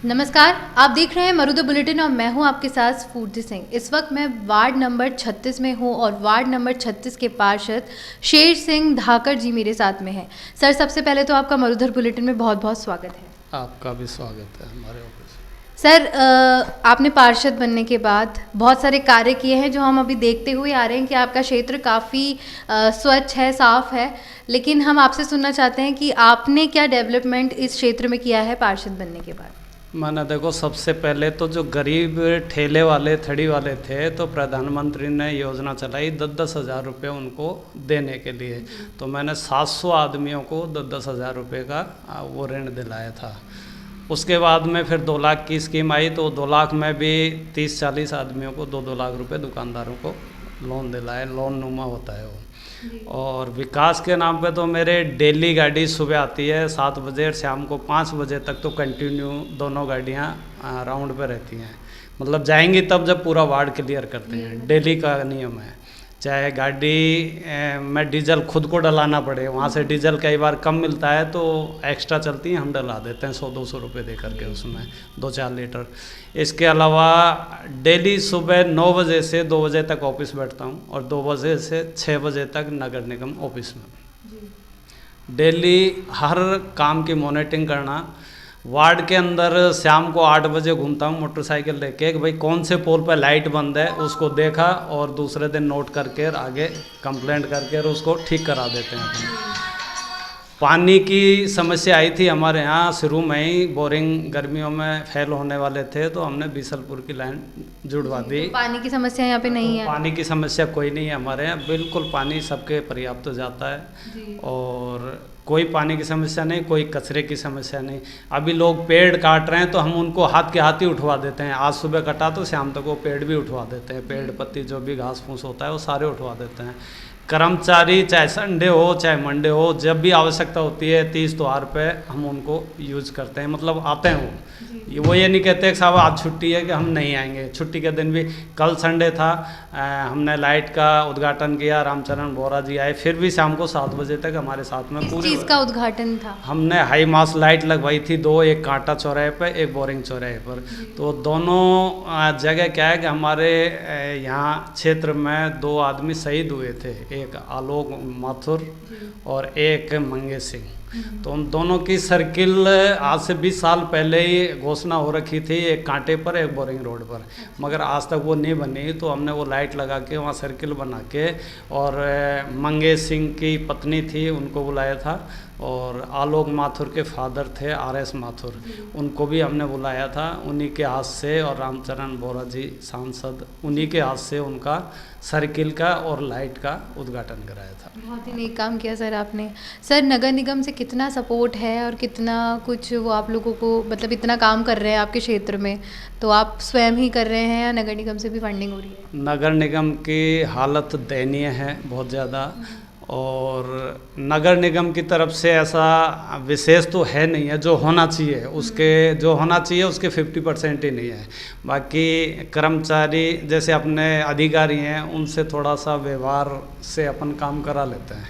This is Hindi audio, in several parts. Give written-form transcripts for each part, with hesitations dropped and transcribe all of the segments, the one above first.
नमस्कार, आप देख रहे हैं मरुदा बुलेटिन और मैं हूं आपके साथ स्फूर्ति सिंह। इस वक्त मैं वार्ड नंबर 36 में हूं और वार्ड नंबर 36 के पार्षद शेर सिंह धाकर जी मेरे साथ में हैं। सर, सबसे पहले तो आपका मरुधर बुलेटिन में बहुत बहुत स्वागत है। आपका भी स्वागत है हमारे ऑफिस। सर, आपने पार्षद बनने के बाद बहुत सारे कार्य किए हैं जो हम अभी देखते हुए आ रहे हैं कि आपका क्षेत्र काफ़ी स्वच्छ है, साफ है। लेकिन हम आपसे सुनना चाहते हैं कि आपने क्या डेवलपमेंट इस क्षेत्र में किया है पार्षद बनने के बाद। मैंने देखो, सबसे पहले तो जो गरीब ठेले वाले थड़ी वाले थे तो प्रधानमंत्री ने योजना चलाई 10-10 हज़ार रुपये उनको देने के लिए। तो मैंने 700 आदमियों को 10-10 हज़ार रुपये का वो ऋण दिलाया था। उसके बाद में फिर 2 लाख की स्कीम आई तो 2 लाख में भी 30-40 आदमियों को 2-2 लाख रुपए दुकानदारों को लोन दिलाए। लोन नुमा होता है वो। और विकास के नाम पे तो मेरे डेली गाड़ी सुबह आती है 7 बजे और शाम को 5 बजे तक तो कंटिन्यू दोनों गाड़ियाँ राउंड पे रहती हैं। मतलब जाएंगी तब जब पूरा वार्ड क्लियर करते हैं। डेली का नियम है। चाहे गाड़ी में डीजल खुद को डलाना पड़े, वहाँ से डीजल कई बार कम मिलता है तो एक्स्ट्रा चलती हैं, हम डला देते हैं 100-200 रुपये दे करके उसमें 2-4 लीटर। इसके अलावा डेली सुबह 9 बजे से 2 बजे तक ऑफिस बैठता हूँ और 2 बजे से 6 बजे तक नगर निगम ऑफिस में। डेली हर काम की मॉनिटरिंग करना। वार्ड के अंदर शाम को 8 बजे घूमता हूँ मोटरसाइकिल लेके कि भाई कौन से पोल पर लाइट बंद है, उसको देखा और दूसरे दिन नोट करके आगे कंप्लेंट करके और उसको ठीक करा देते हैं। पानी की समस्या आई थी हमारे यहाँ शुरू में ही। बोरिंग गर्मियों में फेल होने वाले थे तो हमने बीसलपुर की लाइन जुड़वा दी। तो पानी की समस्या यहाँ पे नहीं है? पानी की समस्या कोई नहीं है हमारे यहाँ, बिल्कुल पानी सबके पर्याप्त तो जाता है और कोई पानी की समस्या नहीं, कोई कचरे की समस्या नहीं। अभी लोग पेड़ काट रहे हैं तो हम उनको हाथ के हाथ ही उठवा देते हैं। आज सुबह कटा तो शाम तक वो पेड़ भी उठवा देते हैं। पेड़ पत्ती जो भी घास फूस होता है वो सारे उठवा देते हैं। कर्मचारी चाहे संडे हो चाहे मंडे हो, जब भी आवश्यकता होती है 30 त्योहार पे हम उनको यूज करते हैं। मतलब आते हैं वो ये नहीं कहते कि साहब आज छुट्टी है कि हम नहीं आएंगे। छुट्टी के दिन भी, कल संडे था, हमने लाइट का उद्घाटन किया, रामचरण बोरा जी आए, फिर भी शाम को 7 बजे तक हमारे साथ में। किस चीज़ का उद्घाटन था? हमने हाई मास लाइट लगवाई थी 2, एक कांटा चौराहे पे, एक बोरिंग चौराहे पर। तो दोनों जगह क्या है कि हमारे यहाँ क्षेत्र में 2 आदमी शहीद हुए थे, एक आलोक माथुर और एक मंगे सिंह। तो उन दोनों की सर्किल आज से 20 साल पहले ही घोषणा हो रखी थी, एक कांटे पर एक बोरिंग रोड पर, मगर आज तक वो नहीं बनी। तो हमने वो लाइट लगा के वहाँ सर्किल बना के, और मंगे सिंह की पत्नी थी उनको बुलाया था, और आलोक माथुर के फादर थे RS माथुर, उनको भी हमने बुलाया था। उन्हीं के हाथ से, और रामचरण बोरा जी सांसद, उन्हीं के हाथ से उनका सर्किल का और लाइट का उद्घाटन कराया था। बहुत ही नेक काम किया सर आपने। सर, नगर निगम से कितना सपोर्ट है और कितना कुछ वो आप लोगों को, मतलब इतना काम कर रहे हैं आपके क्षेत्र में, तो आप स्वयं ही कर रहे हैं या नगर निगम से भी फंडिंग हो रही है? नगर निगम की हालत दयनीय है बहुत ज़्यादा, और नगर निगम की तरफ से ऐसा विशेष तो है नहीं है। जो होना चाहिए उसके 50% ही नहीं है। बाकी कर्मचारी जैसे अपने अधिकारी हैं उनसे थोड़ा सा व्यवहार से अपन काम करा लेते हैं,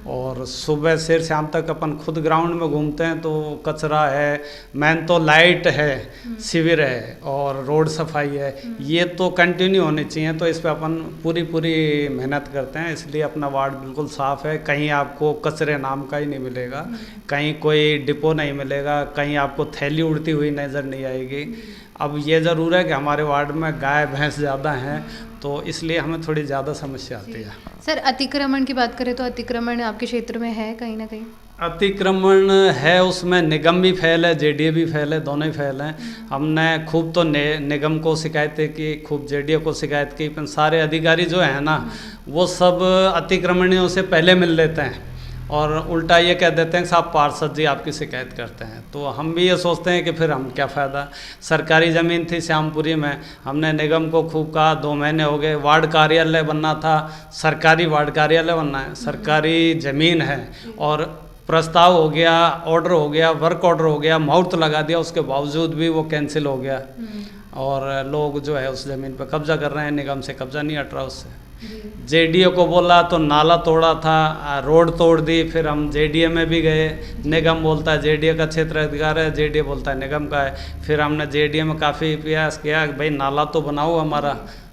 और सुबह से शाम तक अपन खुद ग्राउंड में घूमते हैं तो कचरा है, मेन तो लाइट है, शिविर है और रोड सफाई है, ये तो कंटिन्यू होनी चाहिए। तो इस पर अपन पूरी मेहनत करते हैं, इसलिए अपना वार्ड बिल्कुल साफ़ है। कहीं आपको कचरे नाम का ही नहीं मिलेगा, कहीं कोई डिपो नहीं मिलेगा, कहीं आपको थैली उड़ती हुई नज़र नहीं आएगी। अब ये ज़रूर है कि हमारे वार्ड में गाय भैंस ज़्यादा हैं तो इसलिए हमें थोड़ी ज़्यादा समस्या आती है। सर, अतिक्रमण की बात करें तो अतिक्रमण आपके क्षेत्र में है कहीं ना कहीं? अतिक्रमण है, उसमें निगम भी फेल है, JDA भी फेल है, दोनों ही फेल हैं। हमने खूब तो निगम को शिकायतें की, खूब JDA को शिकायत की, पर सारे अधिकारी जो हैं ना वो सब अतिक्रमणियों से पहले मिल लेते हैं और उल्टा ये कह देते हैं कि साहब पार्षद जी आपकी शिकायत करते हैं। तो हम भी ये सोचते हैं कि फिर हम क्या फ़ायदा। सरकारी ज़मीन थी श्यामपुरी में, हमने निगम को खूब कहा, 2 महीने हो गए। वार्ड कार्यालय बनना था, सरकारी वार्ड कार्यालय बनना है, सरकारी ज़मीन है, और प्रस्ताव हो गया, ऑर्डर हो गया, वर्क ऑर्डर हो गया, मुहूर्त लगा दिया, उसके बावजूद भी वो कैंसिल हो गया और लोग जो है उस ज़मीन पर कब्जा कर रहे हैं। निगम से कब्जा नहीं हट रहा उससे। जेडीए को बोला तो नाला तोड़ा था, रोड तोड़ दी, फिर हम जेडीए में भी गए, निगम बोलता है जेडीए का क्षेत्र अधिकार है, जेडीए बोलता है निगम का है। फिर हमने जेडीए में काफ़ी प्रयास किया कि भाई नाला तो बनाओ हमारा,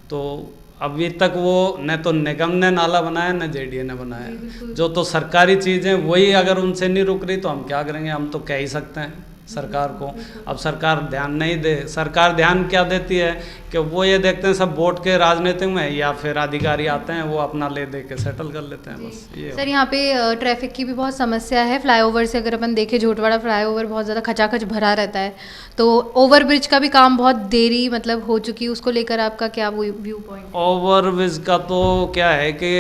तो अभी तक वो न तो निगम ने नाला बनाया न जेडीए ने बनाया। जो तो सरकारी चीज़ें वही अगर उनसे नहीं रुक रही तो हम क्या करेंगे, हम तो कह ही सकते हैं सरकार को। अब सरकार ध्यान नहीं दे, सरकार ध्यान क्या देती है कि वो ये देखते हैं सब वोट के राजनीतिक में, या फिर अधिकारी आते हैं वो अपना ले दे के सेटल कर लेते हैं, बस ये। सर यहाँ पे ट्रैफिक की भी बहुत समस्या है। फ्लाईओवर से अगर अपन देखें, झोटवाड़ा फ्लाईओवर बहुत ज़्यादा खचाखच भरा रहता है, तो ओवर ब्रिज का भी काम बहुत देरी मतलब हो चुकी है, उसको लेकर आपका क्या व्यू पॉइंट? ओवर ब्रिज का तो क्या है कि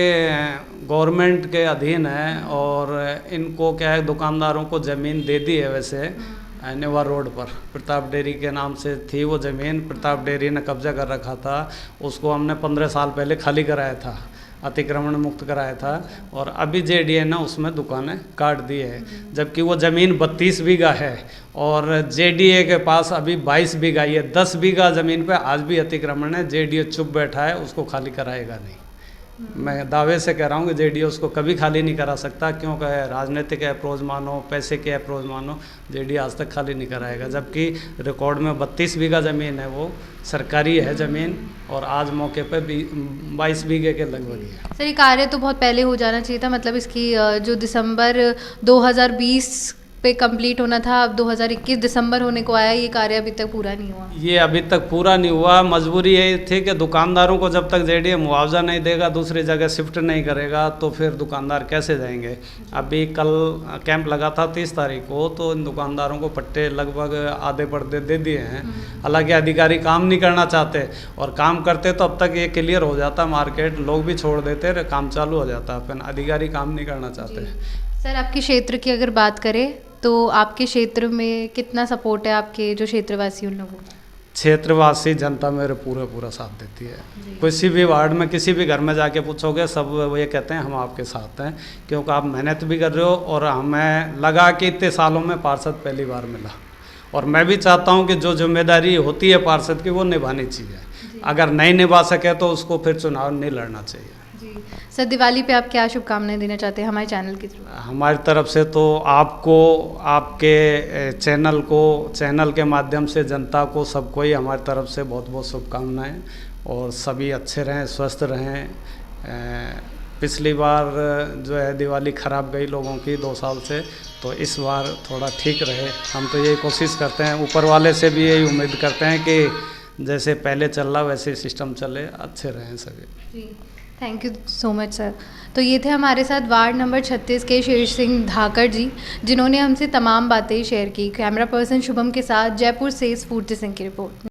गवर्नमेंट के अधीन है, और इनको क्या है दुकानदारों को ज़मीन दे दी है वैसे नेवा रोड पर। प्रताप डेयरी के नाम से थी वो ज़मीन, प्रताप डेयरी ने कब्जा कर रखा था, उसको हमने 15 साल पहले खाली कराया था, अतिक्रमण मुक्त कराया था, और अभी जेडीए ने उसमें दुकानें काट दी है। जबकि वो ज़मीन 32 बीघा है और जेडीए के पास अभी 22 बीघा ही है। 10 बीघा ज़मीन पे आज भी अतिक्रमण है, जेडीए चुप बैठा है, उसको खाली कराएगा नहीं। मैं दावे से कह रहा हूँ कि जेडीए उसको कभी खाली नहीं करा सकता, क्योंकि राजनीतिक अप्रोच मानो, पैसे के अप्रोच मानो, जेडीए आज तक खाली नहीं कराएगा। जबकि रिकॉर्ड में 32 बीघा ज़मीन है, वो सरकारी है ज़मीन, और आज मौके पे 22 बीघे के लगभग है। सर ये कार्य तो बहुत पहले हो जाना चाहिए था, मतलब इसकी जो दिसंबर 2020 पे कंप्लीट होना था, अब 2021 दिसंबर होने को आया, ये कार्य अभी तक पूरा नहीं हुआ। ये अभी तक पूरा नहीं हुआ। मजबूरी यही थी कि दुकानदारों को जब तक जेडीए मुआवजा नहीं देगा, दूसरी जगह शिफ्ट नहीं करेगा, तो फिर दुकानदार कैसे जाएंगे। अभी कल कैंप लगा था 30 तारीख को, तो इन दुकानदारों को पट्टे लगभग आधे पट्टे दे दिए हैं। हालांकि अधिकारी काम नहीं करना चाहते, और काम करते तो अब तक ये क्लियर हो जाता मार्केट, लोग भी छोड़ देते, काम चालू हो जाता, फिर अधिकारी काम नहीं करना चाहते। सर आपके क्षेत्र की अगर बात करें तो आपके क्षेत्र में कितना सपोर्ट है आपके जो क्षेत्रवासी उन लोगों का? क्षेत्रवासी जनता मेरे पूरा साथ देती है। किसी भी वार्ड में किसी भी घर में जाके पूछोगे, सब वो ये कहते हैं हम आपके साथ हैं, क्योंकि आप मेहनत भी कर रहे हो, और हमें लगा कि इतने सालों में पार्षद पहली बार मिला, और मैं भी चाहता हूँ कि जो जिम्मेदारी होती है पार्षद की वो निभानी चाहिए। अगर नहीं निभा सके तो उसको फिर चुनाव नहीं लड़ना चाहिए। सर दिवाली पे आप क्या शुभकामनाएं देना चाहते हैं हमारे चैनल की थ्रू? हमारी तरफ से तो आपको, आपके चैनल के माध्यम से जनता को, सबको ही हमारी तरफ से बहुत बहुत शुभकामनाएं, और सभी अच्छे रहें, स्वस्थ रहें। पिछली बार जो है दिवाली ख़राब गई लोगों की 2 साल से, तो इस बार थोड़ा ठीक रहे। हम तो यही कोशिश करते हैं, ऊपर वाले से भी यही उम्मीद करते हैं कि जैसे पहले चल रहा वैसे सिस्टम चले, अच्छे रहें सभी। Thank you so much sir. तो ये थे हमारे साथ वार्ड नंबर 36 के शेष सिंह धाकड़ जी, जिन्होंने हमसे तमाम बातें शेयर की। कैमरा पर्सन शुभम के साथ जयपुर से स्फूर्ति सिंह की रिपोर्ट।